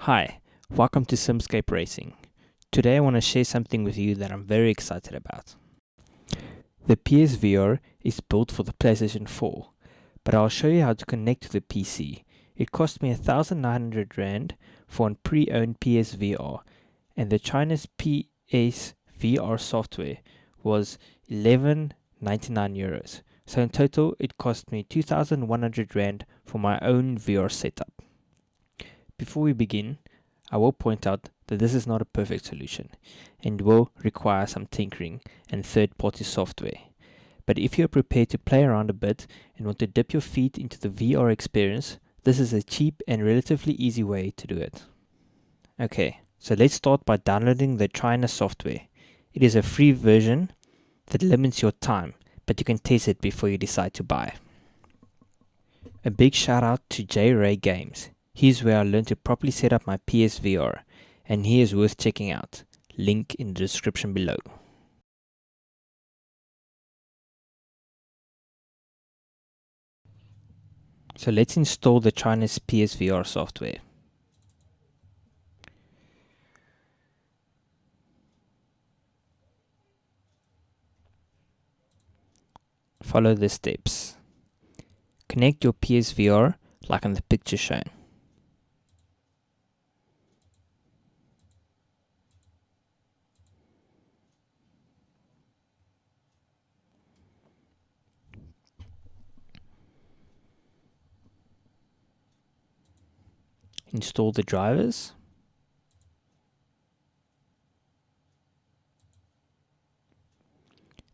Hi, welcome to Simscape Racing. Today I want to share something with you that I'm very excited about. The PSVR is built for the PlayStation 4, but I'll show you how to connect to the PC. It cost me 1,900 Rand for a pre-owned PSVR, and the Trinus PSVR software was 1199 euros. So in total, it cost me 2,100 Rand for my own VR setup. Before we begin, I will point out that this is not a perfect solution and will require some tinkering and third-party software. But if you're prepared to play around a bit and want to dip your feet into the VR experience, this is a cheap and relatively easy way to do it. Okay, so let's start by downloading the Trinus software. It is a free version that limits your time, but you can test it before you decide to buy. A big shout out to JRae Games. Here's where I learned to properly set up my PSVR, and he is worth checking out. Link in the description below. So let's install the Trinus PSVR software. Follow the steps. Connect your PSVR like on the picture shown. Install the drivers.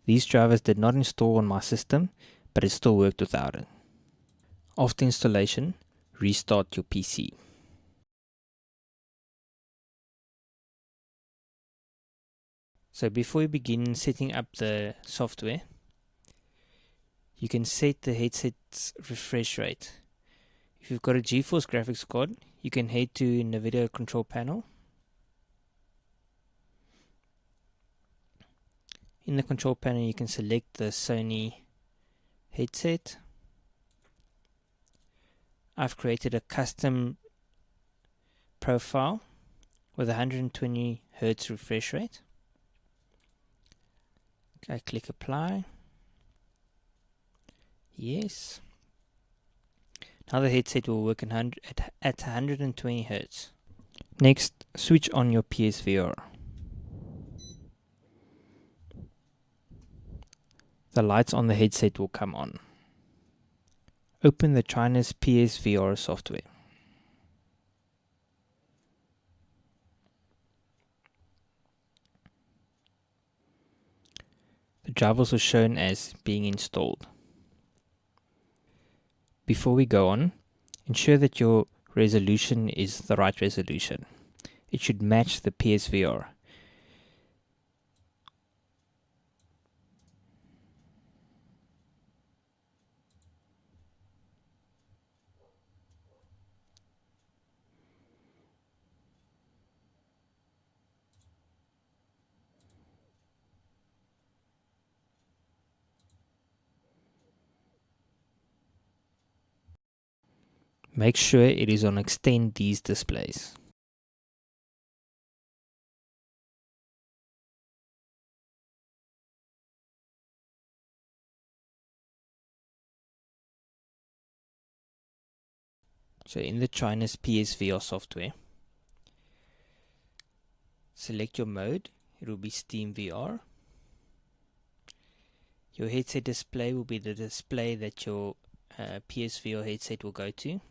These drivers did not install on my system, but it still worked without it. After installation, restart your PC. So before you begin setting up the software, you can set the headset's refresh rate. If you've got a GeForce graphics card, you can head to NVIDIA control panel. In the control panel, you can select the Sony headset. I've created a custom profile with 120 Hz refresh rate. I click apply. Yes. Now the headset will work at 120 Hz. Next, switch on your PSVR. The lights on the headset will come on. Open the Trinus PSVR software. The drivers are shown as being installed. Before we go on, ensure that your resolution is the right resolution. It should match the PSVR. Make sure it is on extend these displays. So in the Trinus PSVR software, select your mode. It will be Steam VR. Your headset display will be the display that your PSVR headset will go to.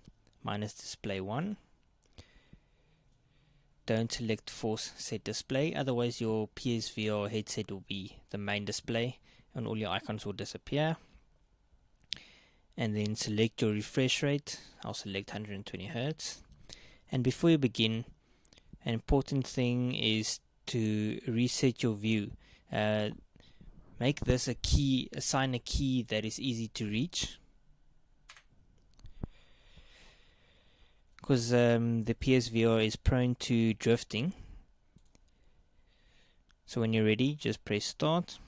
Mine is display 1. Don't select force set display, otherwise your PSVR headset will be the main display and all your icons will disappear. And then select your refresh rate. I'll select 120 Hz. And before you begin, an important thing is to reset your view. Make this a key, assign a key that is easy to reach, because the PSVR is prone to drifting. So when you're ready, just press start.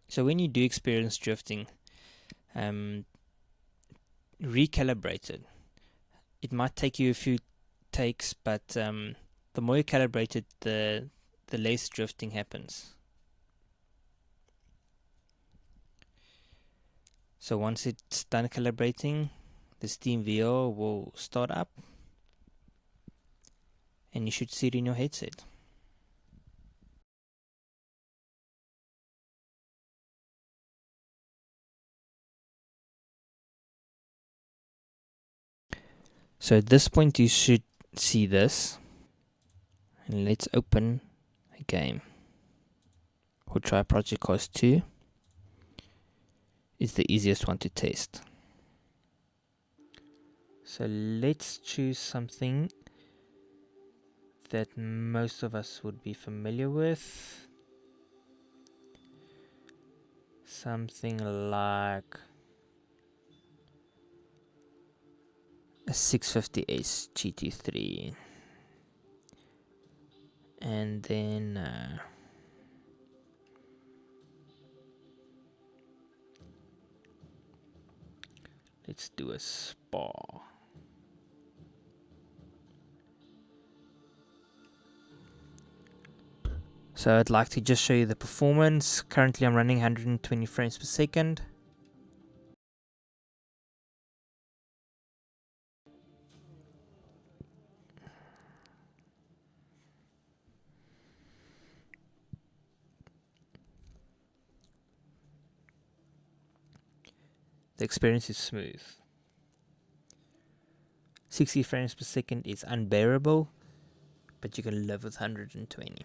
So when you do experience drifting, recalibrate it. It might take you a few takes, but the more you calibrate it, the less drifting happens. So once it's done calibrating, the Steam VR will start up and you should see it in your headset. So at this point you should see this, and let's open a game. We'll try Project Cars 2. It's the easiest one to test. So let's choose something that most of us would be familiar with. Something like a 650S GT3. And then let's do a Spa. So I'd like to just show you the performance. Currently I'm running 120 frames per second. The experience is smooth. 60 frames per second is unbearable, but you can live with 120.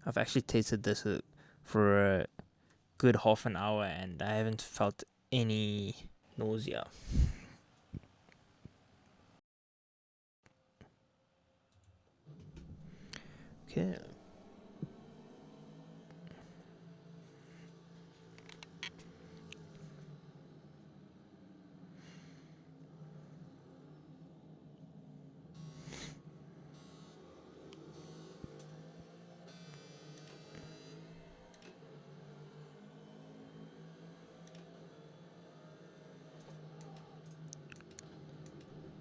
I've actually tasted this for a good half an hour and I haven't felt any nausea. Okay.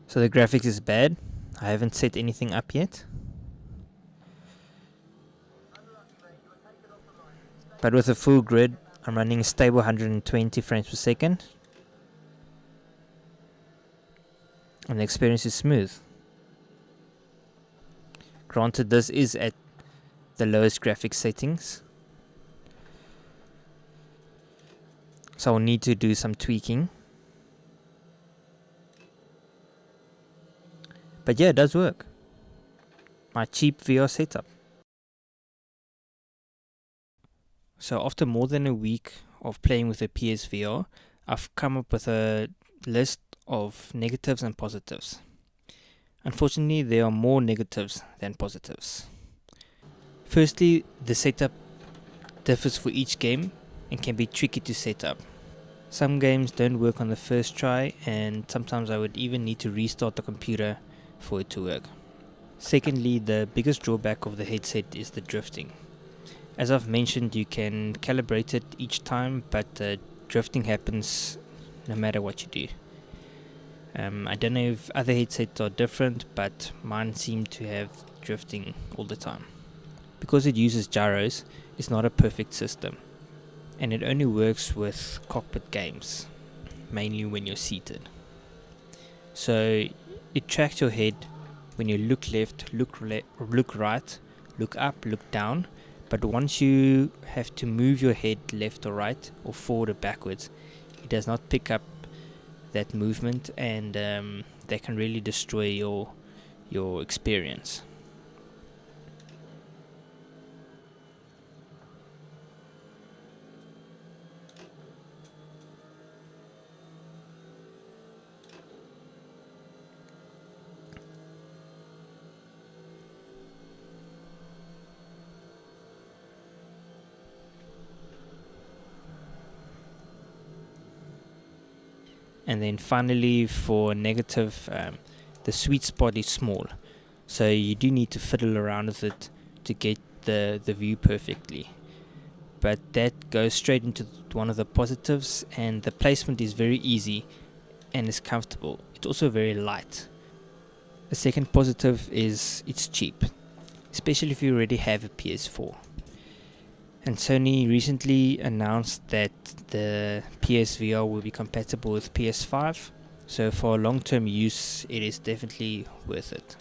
So the graphics is bad. I haven't set anything up yet. But with a full grid, I'm running a stable 120 frames per second. And the experience is smooth. Granted, this is at the lowest graphics settings. So I'll need to do some tweaking. But yeah, it does work. My cheap VR setup. So after more than a week of playing with the PSVR, I've come up with a list of negatives and positives. Unfortunately, there are more negatives than positives. Firstly, the setup differs for each game and can be tricky to set up. Some games don't work on the first try, and sometimes I would even need to restart the computer for it to work. Secondly, the biggest drawback of the headset is the drifting. As I've mentioned, you can calibrate it each time, but drifting happens no matter what you do. I don't know if other headsets are different, but mine seem to have drifting all the time. Because it uses gyros, it's not a perfect system, and it only works with cockpit games, mainly when you're seated. So it tracks your head when you look left, look right, look up, look down, but once you have to move your head left or right, or forward or backwards, it does not pick up that movement, and that can really destroy your experience. And then finally, for negative, the sweet spot is small, so you do need to fiddle around with it to get the view perfectly. But that goes straight into one of the positives, and the placement is very easy, and is comfortable. It's also very light. The second positive is it's cheap, especially if you already have a PS4. And Sony recently announced that the PSVR will be compatible with PS5, so for long-term use it is definitely worth it.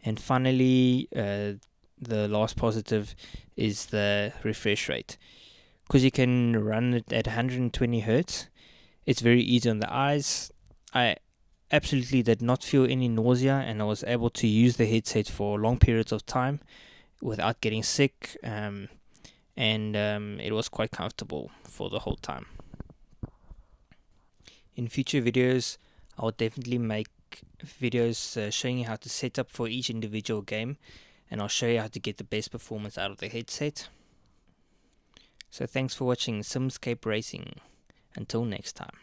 And finally, the last positive is the refresh rate, because you can run it at 120 Hz. It's very easy on the eyes. I absolutely did not feel any nausea, and I was able to use the headset for long periods of time without getting sick, and it was quite comfortable for the whole time. In future videos, I'll definitely make videos showing you how to set up for each individual game, and I'll show you how to get the best performance out of the headset. So thanks for watching Simscape Racing. Until next time.